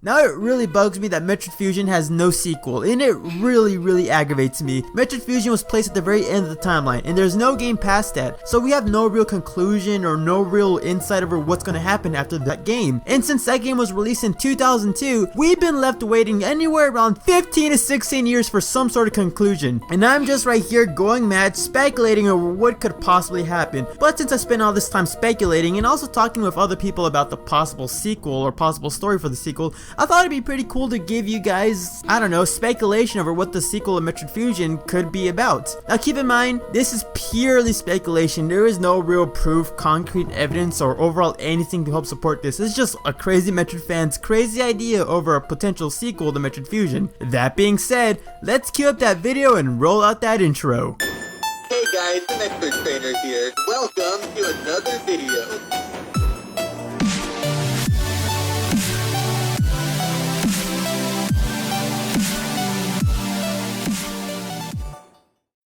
Now it really bugs me that Metroid Fusion has no sequel, and it really aggravates me. Metroid Fusion was placed at the very end of the timeline, and there's no game past that, so we have no real conclusion or no real insight over what's going to happen after that game. And since that game was released in 2002, we've been left waiting anywhere around 15 to 16 years for some sort of conclusion. And I'm just right here going mad, speculating over what could possibly happen. But since I spent all this time speculating and also talking with other people about the possible sequel or possible story for the sequel, I thought it'd be pretty cool to give you guys, I don't know, speculation over what the sequel of Metroid Fusion could be about. Now keep in mind, this is purely speculation. There is no real proof, concrete evidence, or overall anything to help support this. It's just a crazy Metroid fan's crazy idea over a potential sequel to Metroid Fusion. That being said, let's cue up that video and roll out that intro. Hey guys, the Metroid Trainer here. Welcome to another video.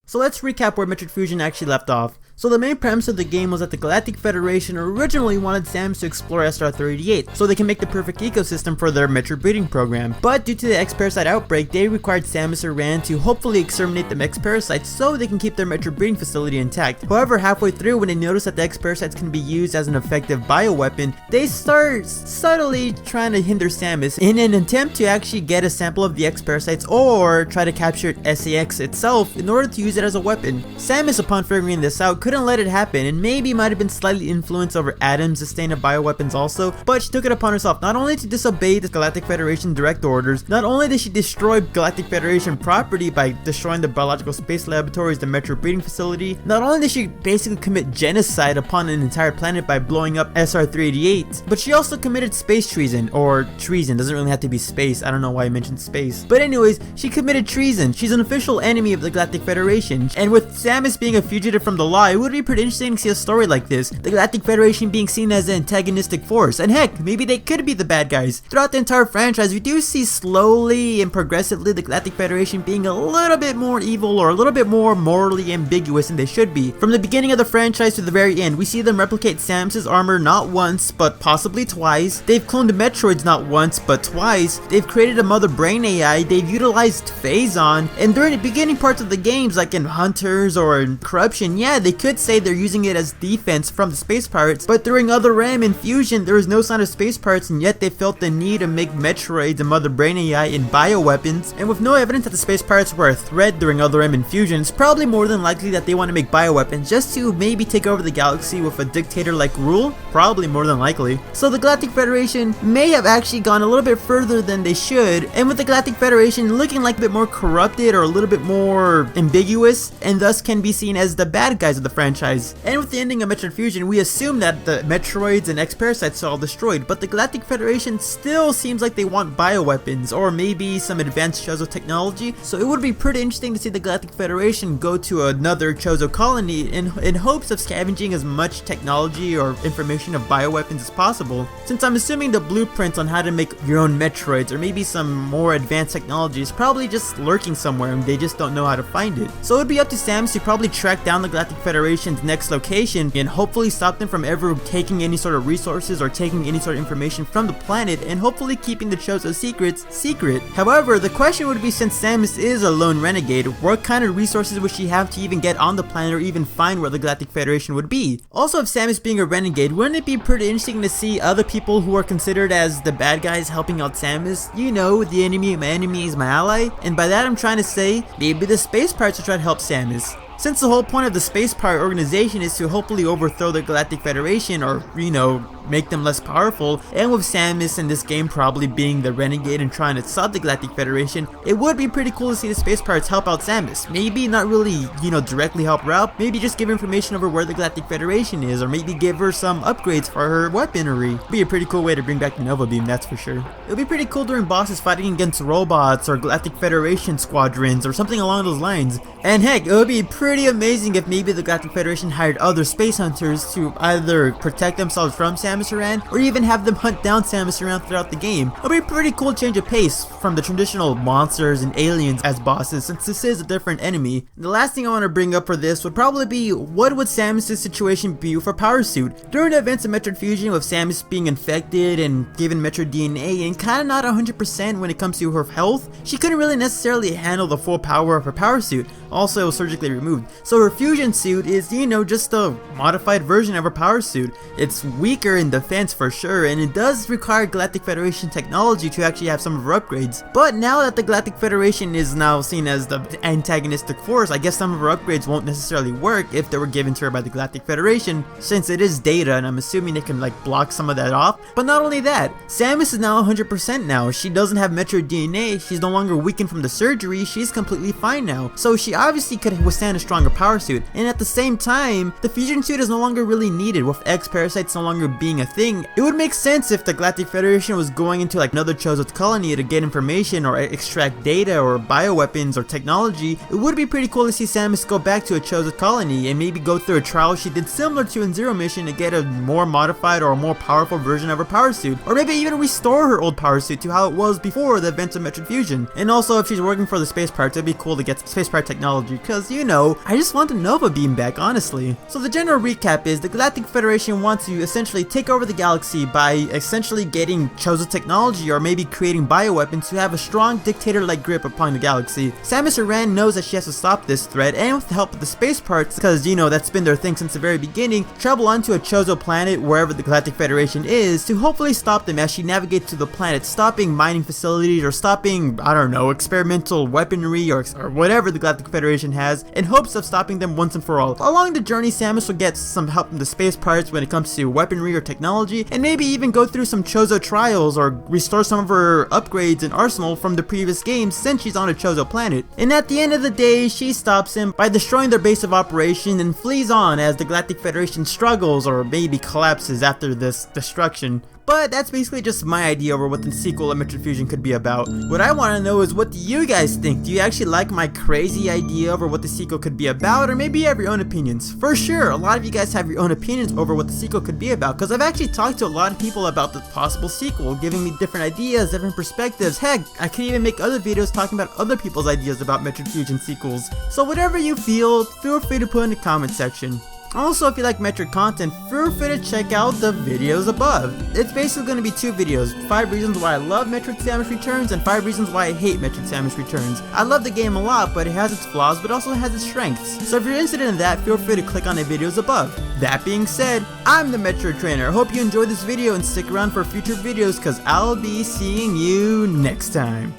So let's recap where Metroid Fusion actually left off. So the main premise of the game was that the Galactic Federation originally wanted Samus to explore SR-38 so they can make the perfect ecosystem for their Metroid breeding program. But due to the X-Parasite outbreak, they required Samus and Ran to hopefully exterminate the X-Parasites so they can keep their Metroid breeding facility intact. However, halfway through, when they notice that the X-Parasites can be used as an effective bioweapon, they start subtly trying to hinder Samus in an attempt to actually get a sample of the X-Parasites or try to capture SAX itself in order to use it as a weapon. Samus, upon figuring this out, couldn't let it happen and maybe might have been slightly influenced over Adam's disdain of bioweapons also, but she took it upon herself not only to disobey the Galactic Federation direct orders, not only did she destroy Galactic Federation property by destroying the biological space laboratories, the Metroid breeding facility, not only did she basically commit genocide upon an entire planet by blowing up SR-388, but she also committed space treason, or treason, doesn't really have to be space, I don't know why I mentioned space, but anyways, she committed treason. She's an official enemy of the Galactic Federation, and with Samus being a fugitive from the law, it would be pretty interesting to see a story like this, the Galactic Federation being seen as an antagonistic force, and heck, maybe they could be the bad guys. Throughout the entire franchise, we do see slowly and progressively the Galactic Federation being a little bit more evil or a little bit more morally ambiguous than they should be. From the beginning of the franchise to the very end, we see them replicate Samus's armor not once, but possibly twice. They've cloned Metroids not once, but twice. They've created a mother brain AI, they've utilized Phazon, and during the beginning parts of the games, like in Hunters or in Corruption, yeah, they could say they're using it as defense from the space pirates, but during Other M and Fusion, there was no sign of space pirates, and yet they felt the need to make Metroids and Mother Brain AI in bioweapons. And with no evidence that the space pirates were a threat during Other M and Fusion, it's probably more than likely that they want to make bioweapons just to maybe take over the galaxy with a dictator-like rule. Probably more than likely. So the Galactic Federation may have actually gone a little bit further than they should, and with the Galactic Federation looking like a bit more corrupted or a little bit more ambiguous, and thus can be seen as the bad guys of the franchise. And with the ending of Metroid Fusion, we assume that the Metroids and X-Parasites are all destroyed, but the Galactic Federation still seems like they want bioweapons, or maybe some advanced Chozo technology, so it would be pretty interesting to see the Galactic Federation go to another Chozo colony in hopes of scavenging as much technology or information of bioweapons as possible, since I'm assuming the blueprints on how to make your own Metroids or maybe some more advanced technology is probably just lurking somewhere and they just don't know how to find it. So it would be up to Samus to probably track down the Galactic Federation's next location and hopefully stop them from ever taking any sort of resources or taking any sort of information from the planet, and hopefully keeping the Chozo secrets secret. However, the question would be, since Samus is a lone renegade, what kind of resources would she have to even get on the planet or even find where the Galactic Federation would be? Also, if Samus being a renegade, wouldn't it be pretty interesting to see other people who are considered as the bad guys helping out Samus? You know, the enemy of my enemy is my ally, and by that I'm trying to say, maybe the space pirates will try to help Samus. Since the whole point of the Space Pirate organization is to hopefully overthrow the Galactic Federation or, you know, make them less powerful, and with Samus in this game probably being the renegade and trying to stop the Galactic Federation, it would be pretty cool to see the Space Pirates help out Samus. Maybe not really, you know, directly help her out, maybe just give information over where the Galactic Federation is, or maybe give her some upgrades for her weaponry. Be a pretty cool way to bring back the Nova Beam, that's for sure. It would be pretty cool during bosses fighting against robots or Galactic Federation squadrons or something along those lines. And heck, it would be pretty amazing if maybe the Galactic Federation hired other space hunters to either protect themselves from Samus Samus Aran, or even have them hunt down Samus Aran throughout the game. It'll be a pretty cool change of pace from the traditional monsters and aliens as bosses, since this is a different enemy. The last thing I want to bring up for this would probably be, what would Samus' situation be for Power Suit? During the events of Metroid Fusion, with Samus being infected and given Metroid DNA and kinda not 100% when it comes to her health, she couldn't really necessarily handle the full power of her Power Suit. Also, it was surgically removed. So her Fusion Suit is, you know, just a modified version of her Power Suit. It's weaker in defense for sure, and it does require Galactic Federation technology to actually have some of her upgrades. But now that the Galactic Federation is now seen as the antagonistic force, I guess some of her upgrades won't necessarily work if they were given to her by the Galactic Federation, since it is data, and I'm assuming they can like block some of that off. But not only that, Samus is now 100% now. She doesn't have Metroid DNA, she's no longer weakened from the surgery, she's completely fine now. So she obviously could withstand a stronger Power Suit, and at the same time, the Fusion Suit is no longer really needed. With X parasites no longer being a thing, it would make sense if the Galactic Federation was going into like another chosen colony to get information or extract data or bioweapons or technology. It would be pretty cool to see Samus go back to a chosen colony and maybe go through a trial she did similar to in Zero Mission to get a more modified or a more powerful version of her Power Suit, or maybe even restore her old Power Suit to how it was before the events of Metroid Fusion. And also, if she's working for the space pirates, it'd be cool to get space pirate technology, because, you know, I just want the Nova Beam back, honestly. So the general recap is the Galactic Federation wants to essentially take over the galaxy by essentially getting chosen technology or maybe creating bioweapons to have a strong dictator-like grip upon the galaxy. Samus Aran knows that she has to stop this threat, and with the help of the space parts, because, you know, that's been their thing since the very beginning, travel onto a chosen planet wherever the Galactic Federation is to hopefully stop them as she navigates to the planet, stopping mining facilities or stopping, I don't know, experimental weaponry or whatever the Galactic Federation has, in hopes of stopping them once and for all. Along the journey, Samus will get some help from the space pirates when it comes to weaponry or technology, and maybe even go through some Chozo trials or restore some of her upgrades and arsenal from the previous games since she's on a Chozo planet. And at the end of the day, she stops him by destroying their base of operation and flees on as the Galactic Federation struggles or maybe collapses after this destruction. But that's basically just my idea over what the sequel of Metroid Fusion could be about. What I want to know is, what do you guys think? Do you actually like my crazy idea over what the sequel could be about, or maybe you have your own opinions? For sure, a lot of you guys have your own opinions over what the sequel could be about, because I've actually talked to a lot of people about the possible sequel, giving me different ideas, different perspectives. Heck, I could even make other videos talking about other people's ideas about Metroid Fusion sequels. So whatever you feel free to put in the comment section. Also, if you like Metroid content, feel free to check out the videos above. It's basically going to be 2 videos, 5 reasons why I love Metroid Samus Returns and 5 reasons why I hate Metroid Samus Returns. I love the game a lot, but it has its flaws, but also has its strengths. So if you're interested in that, feel free to click on the videos above. That being said, I'm the Metroid Trainer. I hope you enjoyed this video and stick around for future videos, because I'll be seeing you next time.